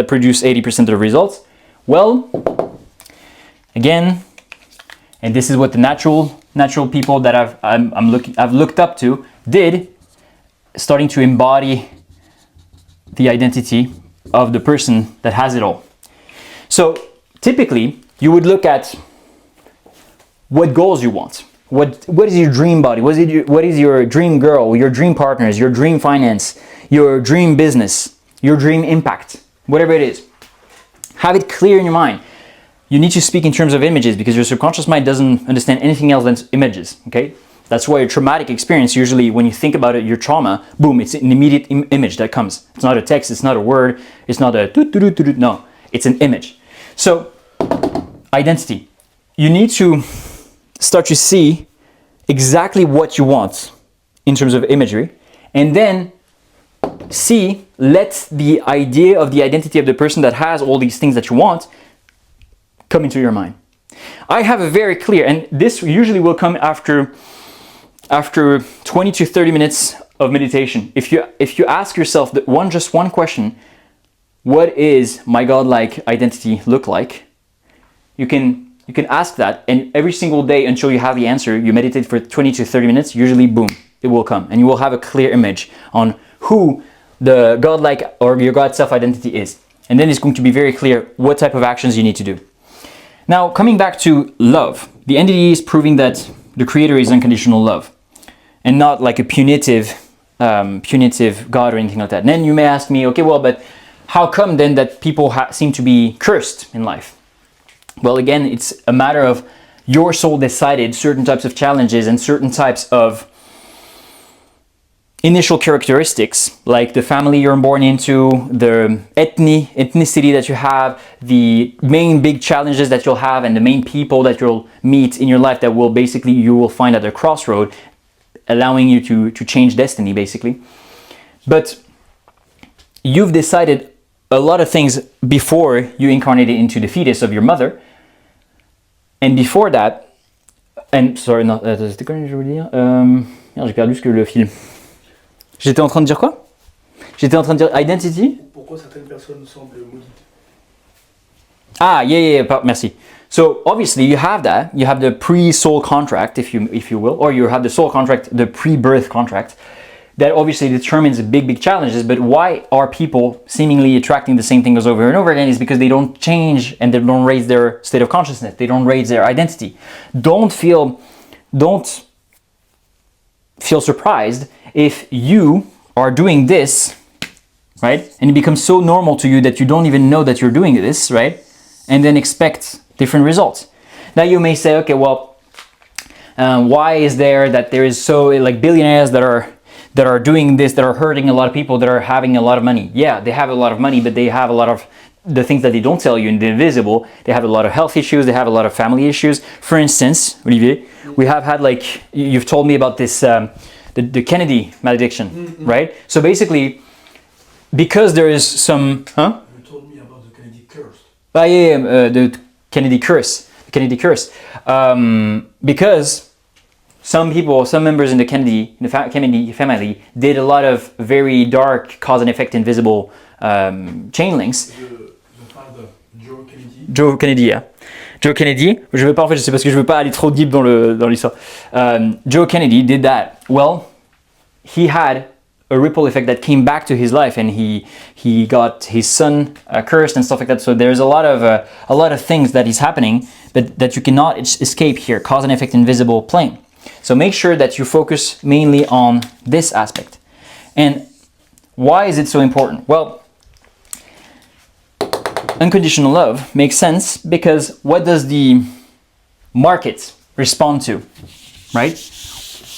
produce 80% of the results? Well, again, and this is what the natural people that I've looked up to did, starting to embody the identity of the person that has it all. So typically, you would look at what goals you want. What is your dream body? What is your dream girl, your dream partners, your dream finance, your dream business, your dream impact, whatever it is. Have it clear in your mind. You need to speak in terms of images because your subconscious mind doesn't understand anything else than images, okay? That's why a traumatic experience, usually when you think about it, your trauma, boom, it's an immediate image that comes. It's not a text, it's not a word, it's not a no, it's an image. So, identity. You need to start to see exactly what you want in terms of imagery, and then let the idea of the identity of the person that has all these things that you want come into your mind. I have a very clear, and this usually will come after 20 to 30 minutes of meditation. If you ask yourself just one question, what is my godlike identity look like? You can ask that, and every single day until you have the answer, you meditate for 20 to 30 minutes, usually boom, it will come, and you will have a clear image on who the godlike or your God self-identity is. And then it's going to be very clear what type of actions you need to do. Now, coming back to love, the entity is proving that the creator is unconditional love and not like a punitive God or anything like that. And then you may ask me, okay, well, but how come then that people seem to be cursed in life? Well, again, it's a matter of your soul decided certain types of challenges and certain types of initial characteristics, like the family you're born into, the ethnicity that you have, the main big challenges that you'll have, and the main people that you'll meet in your life that will basically, you will find at a crossroad, allowing you to change destiny, basically. But you've decided a lot of things before you incarnated into the fetus of your mother. And before that, and sorry, non, c'était quoi je voulais dire? J'ai perdu le fil. J'étais en train de dire quoi? J'étais en train de dire identity. Pourquoi certaines personnes semblent maudites? Ah, yeah, merci. So obviously you have that. You have the pre-soul contract, if you will, or you have the soul contract, the pre-birth contract. That obviously determines big challenges. But why are people seemingly attracting the same things over and over again? Is because they don't change and they don't raise their state of consciousness. They don't raise their identity. Don't feel surprised if you are doing this, right? And it becomes so normal to you that you don't even know that you're doing this, right? And then expect different results. Now you may say, okay, well, why is there is so like billionaires that are doing this, that are hurting a lot of people, that are having a lot of money? Yeah, they have a lot of money, but they have a lot of the things that they don't tell you in the invisible. They have a lot of health issues, they have a lot of family issues. For instance, Olivier, we have had, like, you've told me about this, the Kennedy malediction, right? So basically, because there is some, You told me about the Kennedy curse. The Kennedy curse. Because some members in the Kennedy family did a lot of very dark cause and effect invisible chain links. The father, Joe Kennedy, je sais parce que je veux pas aller trop deep dans l'histoire. Joe Kennedy did that. Well, he had a ripple effect that came back to his life, and he got his son cursed and stuff like that. So there's a lot of things that is happening, but that you cannot escape here. Cause and effect invisible plane. So make sure that you focus mainly on this aspect. And why is it so important? Well, unconditional love makes sense because what does the market respond to, right?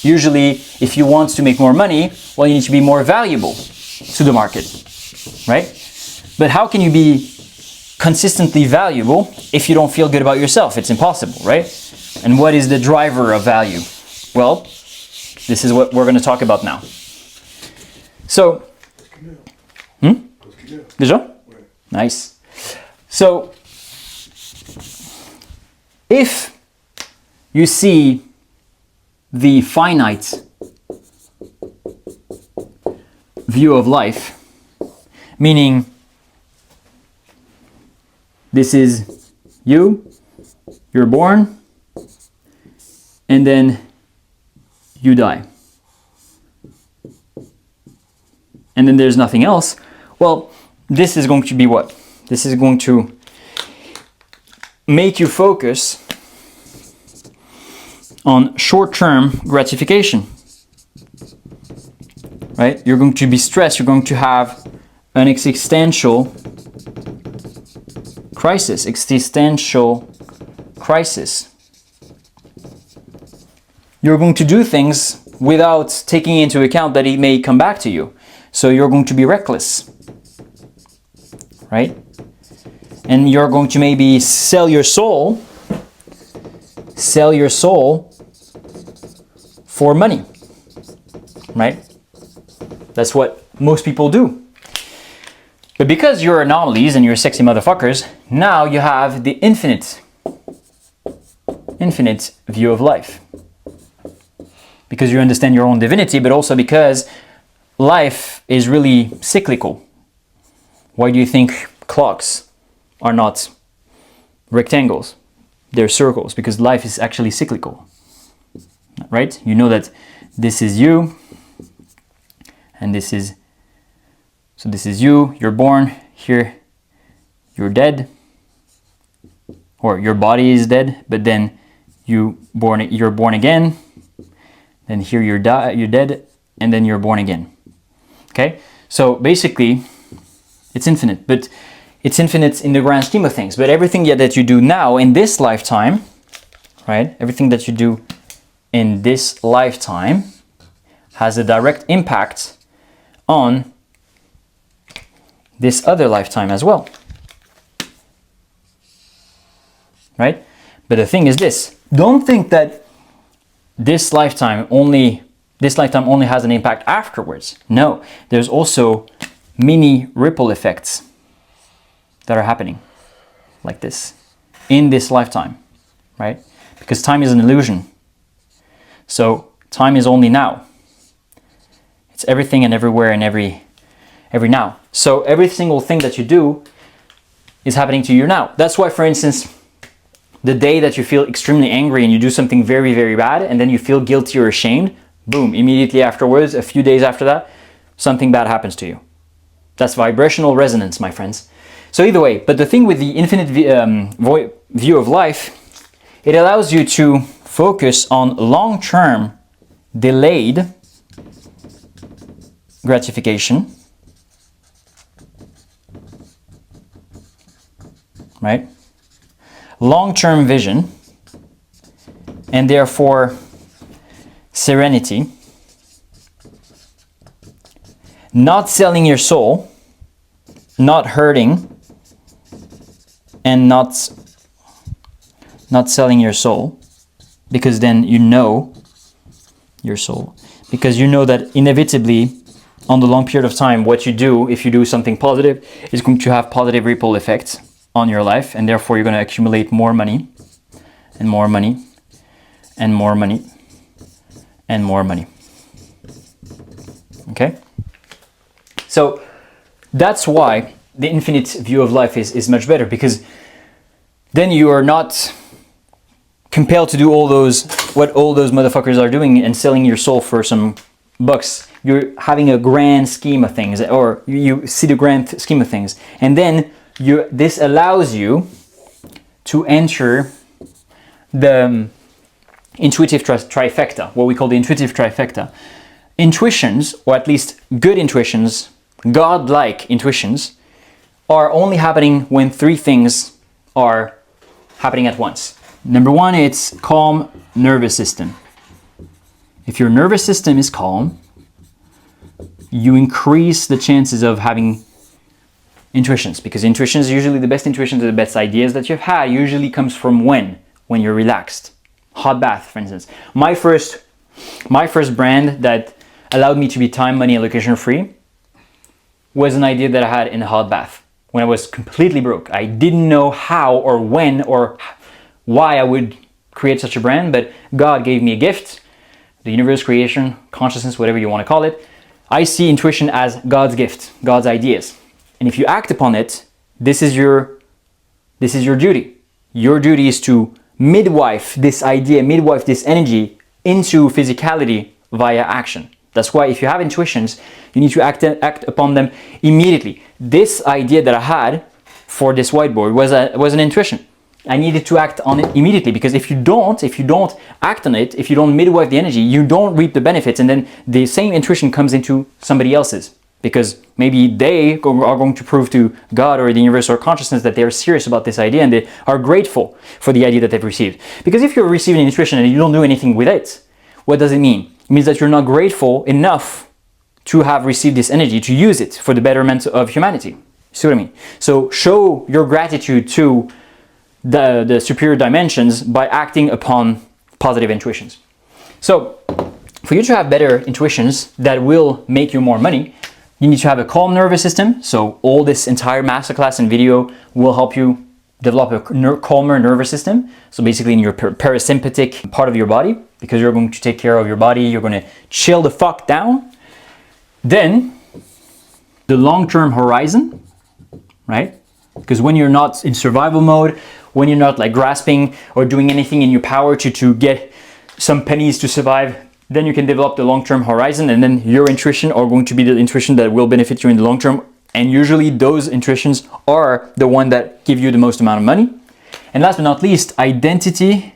Usually, if you want to make more money, well, you need to be more valuable to the market, right? But how can you be consistently valuable if you don't feel good about yourself? It's impossible, right? And what is the driver of value? Well, this is what we're going to talk about now. So, Déjà? Ouais. Nice. So, if you see the finite view of life, meaning this is you're born, and then you die. And then there's nothing else. Well, this is going to be what? This is going to make you focus on short-term gratification, right? You're going to be stressed. You're going to have an existential crisis. You're going to do things without taking into account that it may come back to you. So you're going to be reckless, right? And you're going to maybe sell your soul for money, right? That's what most people do. But because you're anomalies and you're sexy motherfuckers, now you have the infinite view of life. Because you understand your own divinity, but also because life is really cyclical. Why do you think clocks are not rectangles? They're circles, because life is actually cyclical, right? You know that this is you, and this is you, you're born, here you're dead, or your body is dead, but then you're born again, then here you're dead, and then you're born again. Okay? So basically, it's infinite, but it's infinite in the grand scheme of things. But everything that you do now in this lifetime, right? Everything that you do in this lifetime has a direct impact on this other lifetime as well. Right? But the thing is this, don't think that this lifetime only has an impact afterwards. No, there's also mini ripple effects that are happening like this in this lifetime, right? Because time is an illusion. So time is only now. It's everything and everywhere and every now. So every single thing that you do is happening to you now. That's why, for instance, the day that you feel extremely angry and you do something very, very bad, and then you feel guilty or ashamed, boom, immediately afterwards, a few days after that, something bad happens to you. That's vibrational resonance, my friends. So either way, but the thing with the infinite view of life, it allows you to focus on long-term delayed gratification, right? Long-term vision, and therefore serenity, not selling your soul, not hurting, and not selling your soul, because then you know your soul, because you know that inevitably on the long period of time, what you do, if you do something positive, is going to have positive ripple effects on your life, and therefore you're going to accumulate more money and more money and more money and more money. Okay? So that's why the infinite view of life is much better, because then you are not compelled to do what all those motherfuckers are doing and selling your soul for some bucks. You're having a grand scheme of things, or you see the grand scheme of things, and then this allows you to enter the intuitive trifecta, what we call the intuitive trifecta. Intuitions, or at least good intuitions, God-like intuitions, are only happening when three things are happening at once. Number one, it's calm nervous system. If your nervous system is calm, you increase the chances of having intuitions, because intuitions, usually the best intuitions or the best ideas that you've had usually comes from when you're relaxed. Hot bath, for instance. My first brand that allowed me to be time, money, and location free was an idea that I had in a hot bath when I was completely broke. I didn't know how or when or why I would create such a brand, but God gave me a gift, the universe, creation, consciousness, whatever you want to call it. I see intuition as God's gift, God's ideas. And if you act upon it, this is your duty. Your duty is to midwife this idea, midwife this energy into physicality via action. That's why if you have intuitions, you need to act upon them immediately. This idea that I had for this whiteboard was an intuition. I needed to act on it immediately, because if you don't act on it, if you don't midwife the energy, you don't reap the benefits, and then the same intuition comes into somebody else's, because maybe they are going to prove to God or the universe or consciousness that they're serious about this idea and they are grateful for the idea that they've received. Because if you're receiving intuition and you don't do anything with it, what does it mean? It means that you're not grateful enough to have received this energy, to use it for the betterment of humanity. See what I mean? So show your gratitude to the superior dimensions by acting upon positive intuitions. So for you to have better intuitions that will make you more money, you need to have a calm nervous system. So all this entire masterclass and video will help you develop a calmer nervous system. So basically in your parasympathetic part of your body, because you're going to take care of your body, you're going to chill the fuck down. Then the long-term horizon, right? Because when you're not in survival mode, when you're not like grasping or doing anything in your power to get some pennies to survive, then you can develop the long-term horizon, and then your intuition are going to be the intuition that will benefit you in the long term. And usually those intuitions are the one that give you the most amount of money. And last but not least, identity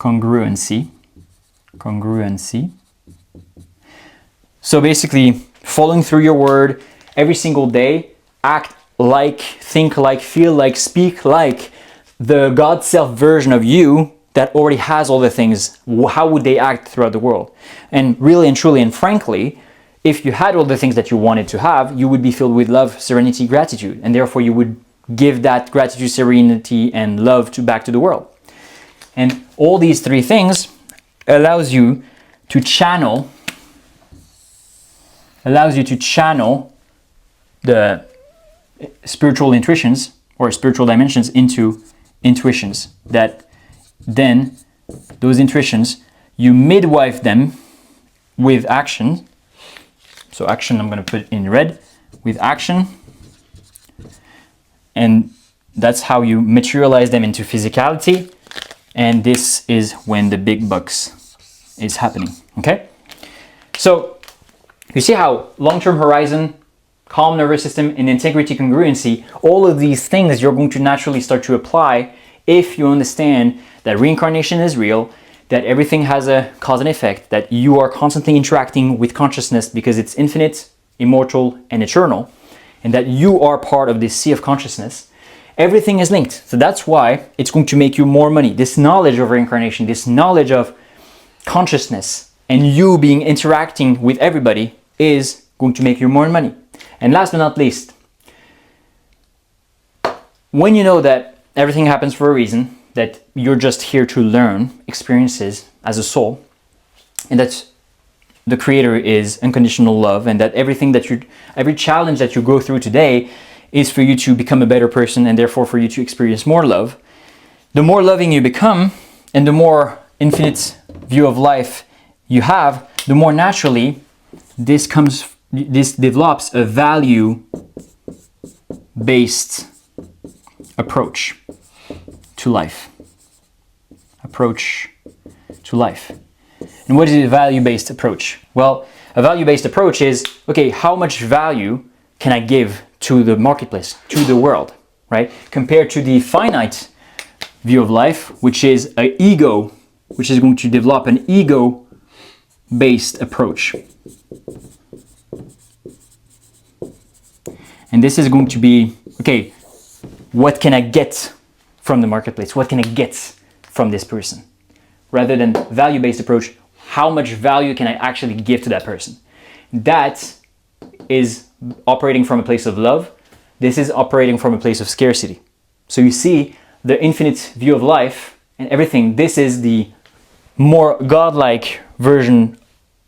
congruency. So basically, following through your word every single day, act like, think like, feel like, speak like the God self version of you that already has all the things. How would they act throughout the world? And really and truly and frankly, if you had all the things that you wanted to have, you would be filled with love, serenity, gratitude, and therefore you would give that gratitude, serenity, and love back to the world. And all these three things allows you to channel the spiritual intuitions or spiritual dimensions into intuitions, that then those intuitions, you midwife them with action. So action, I'm going to put in red, with action. And that's how you materialize them into physicality. And this is when the big bucks is happening, okay? So you see how long-term horizon, calm nervous system, and integrity congruency, all of these things you're going to naturally start to apply if you understand that reincarnation is real, that everything has a cause and effect, that you are constantly interacting with consciousness because it's infinite, immortal, and eternal, and that you are part of this sea of consciousness. Everything is linked. So that's why it's going to make you more money. This knowledge of reincarnation, this knowledge of consciousness, and you being interacting with everybody is going to make you more money. And last but not least, when you know that everything happens for a reason, that you're just here to learn experiences as a soul, and that the creator is unconditional love, and that every challenge that you go through today is for you to become a better person, and therefore for you to experience more love. The more loving you become, and the more infinite view of life you have, the more naturally this develops a value-based approach to life. And what is a value-based approach? Well, a value-based approach is, okay, how much value can I give to the marketplace, to the world, right? Compared to the finite view of life, which is an ego, which is going to develop an ego-based approach. And this is going to be, okay, what can I get from the marketplace? What can I get from this person? Rather than value-based approach, how much value can I actually give to that person? That is operating from a place of love. This is operating from a place of scarcity. So you see the infinite view of life and everything. This is the more godlike version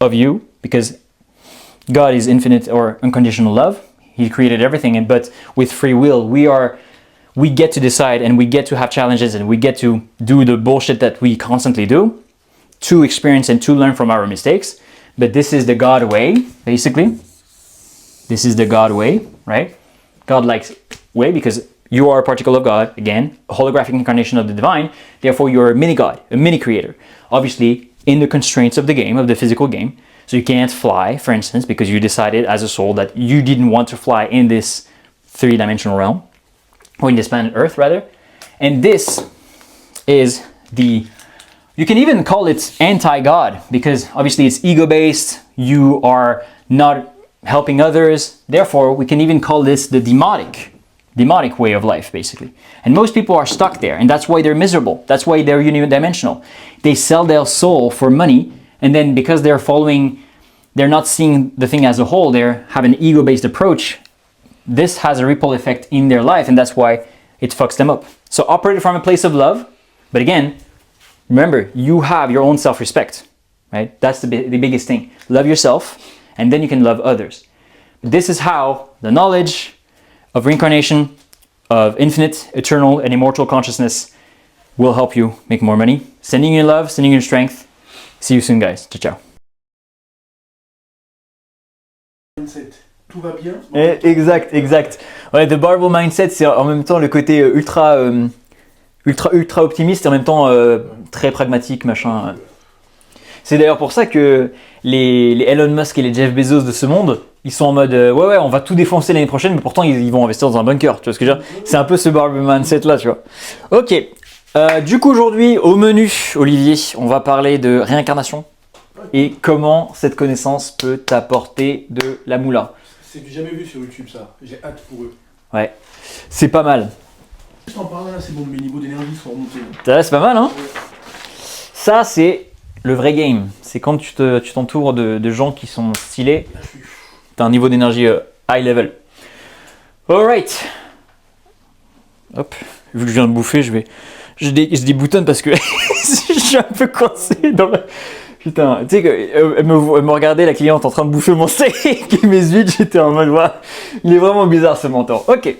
of you, because God is infinite or unconditional love. He created everything, but with free will, we get to decide, and we get to have challenges, and we get to do the bullshit that we constantly do to experience and to learn from our mistakes. But this is the God way, basically. This is the God way, right? God-like way, because you are a particle of God, again, a holographic incarnation of the divine. Therefore, you're a mini God, a mini creator. Obviously, in the constraints of the game, of the physical game. So you can't fly, for instance, because you decided as a soul that you didn't want to fly in this three-dimensional realm, or in this planet Earth, rather. And this is you can even call it anti-God, because obviously it's ego-based, you are not helping others. Therefore, we can even call this the demonic way of life, basically. And most people are stuck there, and that's why they're miserable. That's why they're unidimensional. They sell their soul for money, and then because they're not seeing the thing as a whole, they have an ego-based approach. This has a ripple effect in their life, and that's why it fucks them up. So operate from a place of love, but again, remember, you have your own self-respect, right? That's the biggest thing. Love yourself, and then you can love others. This is how the knowledge of reincarnation, of infinite, eternal, and immortal consciousness will help you make more money. Sending you love, sending you strength. See you soon, guys. Ciao, ciao. Mindset. Tout va bien. Exact, exact. Ouais, the barbell mindset, c'est en même temps le côté ultra optimiste et en même temps très pragmatique, machin. C'est d'ailleurs pour ça que les Elon Musk et les Jeff Bezos de ce monde, ils sont en mode ouais, on va tout défoncer l'année prochaine, mais pourtant ils vont investir dans un bunker. Tu vois ce que je veux dire? C'est un peu ce barbell mindset là, tu vois. Ok. Du coup aujourd'hui au menu, Olivier, on va parler de réincarnation et comment cette connaissance peut t'apporter de la moula. C'est du jamais vu sur YouTube ça. J'ai hâte pour eux. Ouais, c'est pas mal. Juste en parlant là, c'est bon, mes niveaux d'énergie sont remontés. C'est pas mal, hein? Ouais. Ça, c'est le vrai game. C'est quand tu t'entoures de gens qui sont stylés, Là, je suis. t'as un niveau d'énergie high level. Alright. Hop. Vu que je viens de bouffer, je déboutonne parce que je suis un peu coincé dans le... Putain, tu sais elle me regardait, la cliente, en train de bouffer mon steak et mes huiles, j'étais en mode, ouais, il est vraiment bizarre ce mentor. Ok.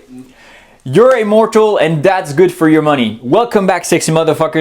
You're immortal and that's good for your money. Welcome back, sexy motherfuckers.